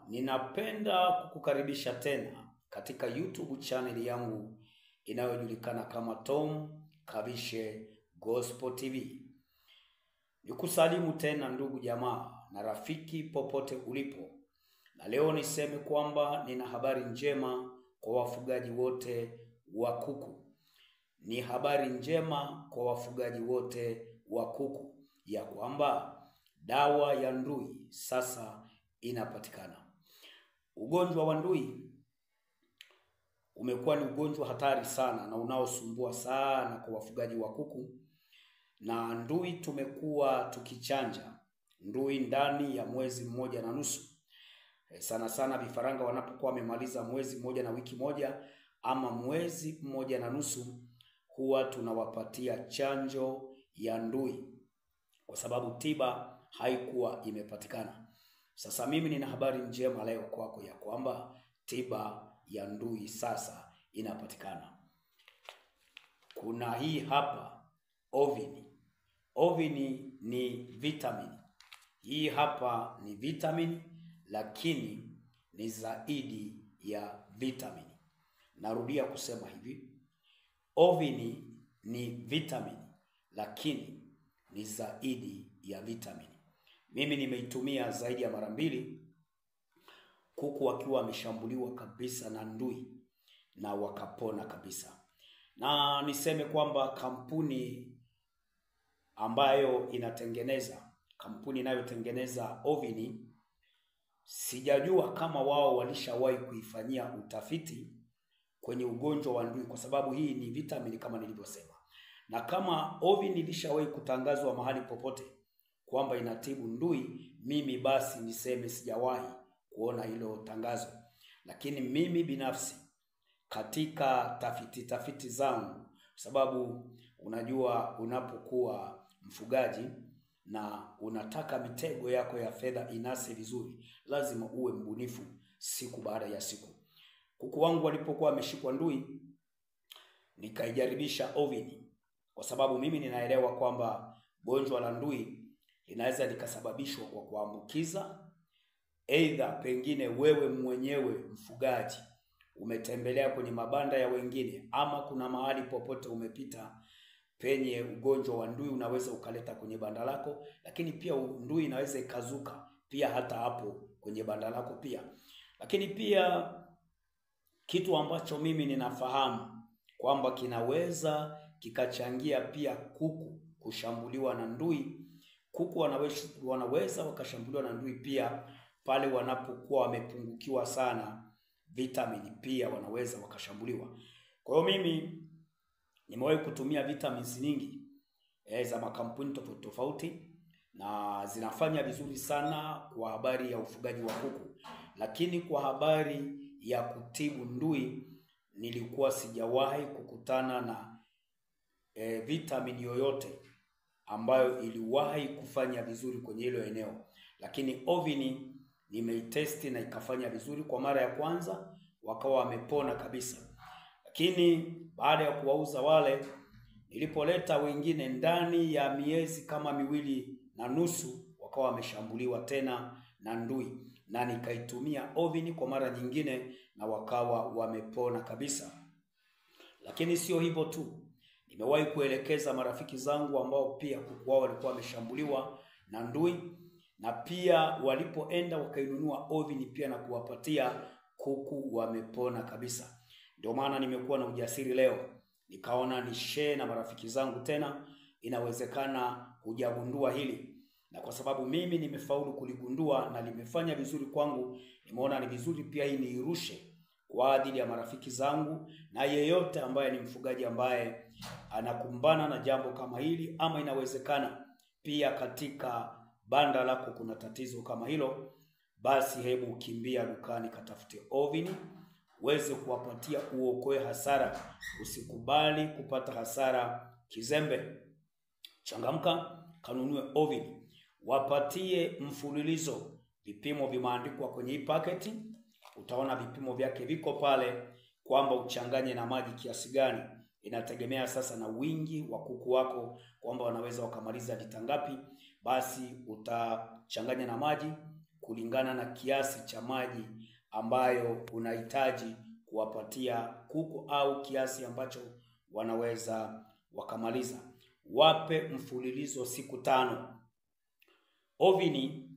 Ninapenda kukukaribisha tena katika YouTube channel yangu inayojulikana kama Tom Kavishe Gospel TV. Nikusalimu tena ndugu jamaa na rafiki popote ulipo. Na leo niseme kwamba nina habari njema kwa wafugaji wote wa kuku. Ni habari njema kwa wafugaji wote wa kuku ya kwamba dawa ya ndui sasa inapatikana. Ugonjwa wa ndui umekuwa ni ugonjwa hatari sana na unaosumbua sana kwa wafugaji wa kuku. Na ndui tumekuwa tukichanja ndui ndani ya mwezi mmoja na nusu. Sana sana vifaranga wanapokuwa wamemaliza mwezi mmoja na wiki moja ama mwezi mmoja na nusu, huwa tunawapatia chanjo ya ndui kwa sababu tiba haikuwa imepatikana. Sasa mimi nina habari njema leo kwako ya kwamba tiba ya ndui sasa inapatikana. Kuna hii hapa Ovini. Ovini ni vitamini. Hii hapa ni vitamini, lakini ni zaidi ya vitamini. Narudia kusema hivi. Ovini ni vitamini, lakini ni zaidi ya vitamini. Mimi nimeitumia zaidi ya mara 2 kuku wakiwa wameshambuliwa kabisa na ndui na wakapona kabisa. Na niseme kwamba kampuni inayotengeneza Ovini, sijajua kama wao walishawahi kuifanyia utafiti kwenye ugonjwa wa ndui, kwa sababu hii ni vitamini kama nilivyosema. Na kama Ovini ilishawahi kutangazwa mahali popote kwamba inatibu ndui, mimi basi niseme sijawahi kuona hilo tangazo. Lakini mimi binafsi katika tafiti zangu, sababu unajua unapokuwa mfugaji na unataka mitego yako ya fedha inase vizuri, lazima uwe mbunifu siku baada ya siku. Kuku wangu walipokuwa wameshikwa ndui, nikaijaribisha Ovini kwa sababu mimi ninaelewa kwamba gonjwa la ndui linaweza likasababishwa kwa kuambukiza. Aidha pengine wewe mwenyewe mfugaji umetembelea kwenye mabanda ya wengine, ama kuna mahali popote umepita penye ugonjwa wa ndui unaweza ukaleta kwenye banda lako, lakini pia ndui inaweza ikazuka pia hata hapo kwenye banda lako pia. Lakini pia kitu ambacho mimi ninafahamu kwamba kinaweza kikachangia pia kuku kushambuliwa na ndui. Kuku wanaweza wakashambuliwa na ndui pia pale wanapokuwa wamepungukiwa sana vitamini, pia wanaweza wakashambuliwa. Kwa hiyo mimi nimewahi kutumia vitamins nyingi za makampuni tofauti tofauti na zinafanya vizuri sana kwa habari ya ufugaji wa kuku. Lakini kwa habari ya kutibu ndui nilikuwa sijawahi kukutana na vitamini yoyote ambayo iliwahi kufanya vizuri kwenye hilo eneo. Lakini Ovini nimeitesti na ikafanya vizuri. Kwa mara ya kwanza wakawa wamepona kabisa. Lakini baada ya kuwauza wale, nilipoleta wengine ndani ya miezi kama 2 na nusu wakawa wameshambuliwa tena na ndui, na nikaitumia Ovini kwa mara nyingine na wakawa wamepona kabisa. Lakini sio hivyo tu, nimewahi kuelekeza marafiki zangu ambao pia kuku wao walikuwa wameshambuliwa na ndui, na pia walipoenda wakainunua Ovini pia na kuwapatia, kuku wamepona kabisa. Ndio maana nimekuwa na ujasiri leo nikaona ni share na marafiki zangu tena. Inawezekana hujagundua hili, na kwa sababu mimi nimefaulu kuligundua na limefanya vizuri kwangu, nimeona ni vizuri pia hii niirushe kwa ajili ya marafiki zangu na yeyote ambaye ni mfugaji ambaye anakumbana na jambo kama hili, ama inawezekana pia katika banda lako kuna tatizo kama hilo. Basi hebu kimbia dukani katafute Ovini uweze kuwapatia, uokoe hasara. Usikubali kupata hasara kizembe. Changamka kanunue Ovini, wapatie mfululizo. Vipimo vimeandikwa kwenye hii paketi, utaona vipimo vyake viko pale, kwamba uchanganye na maji kiasi gani. Inategemea sasa na wingi wa kuku wako kwamba wanaweza wakamaliza lita ngapi. Basi utachanganya na maji kulingana na kiasi cha maji ambayo unahitaji kuwapatia kuku au kiasi ambacho wanaweza wakamaliza. Wape mfululizo siku 5. Ovini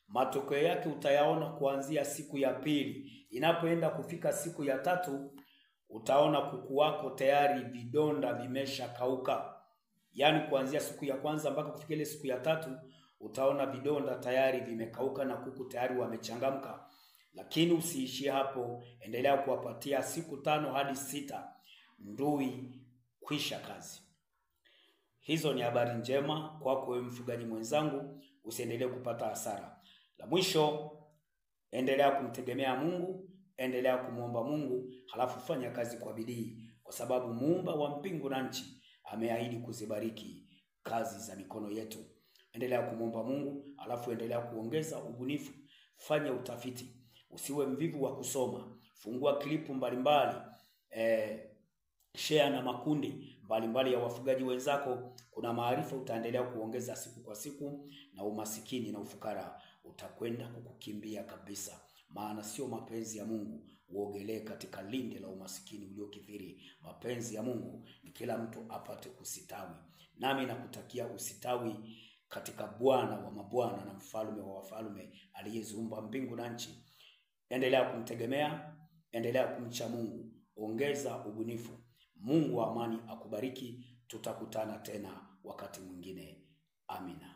matokeo yake utayaona kuanzia siku ya pili. Inapoenda kufika siku ya 3, utaona kuku wako tayari vidonda vimesha kauka. Yaani kuanzia siku ya kwanza mpaka kufika ile siku ya 3, utaona vidonda tayari vimekauka na kuku tayari wamechangamka. Lakini usiishie hapo, endelea kuwapatia siku 5 hadi 6. Ndui kwisha kazi. Hizo ni habari njema kwako wewe mfugaji mwenzangu, usiendelee kupata hasara. La mwisho, endelea kumtegemea Mungu, endelea kumuomba Mungu, halafu fanya kazi kwa bidii, kwa sababu Muumba wa mbingu na nchi ameahidi kuzibariki kazi za mikono yetu. Endelea kumuomba Mungu, halafu endelea kuongeza ubunifu, fanya utafiti. Usiwe mvivu wa kusoma. Fungua klipu mbalimbali, share na makundi mbalimbali ya wafugaji wenzako. Kuna maarifa utaendelea kuongeza siku kwa siku, na umasikini na ufukara utakwenda kukukimbia kabisa. Maana sio mapenzi ya Mungu uogelee katika lindi la umasikini uliokithiri. Mapenzi ya Mungu ni kila mtu apate usitawi. Nami nakutakia usitawi katika Bwana wa mabwana na mfalme wa wafalme aliyeziumba mbingu na nchi. Endelea kumtegemea, endelea kumcha Mungu, ongeza ubunifu. Mungu wa amani akubariki. Tutakutana tena wakati mwingine. Amina.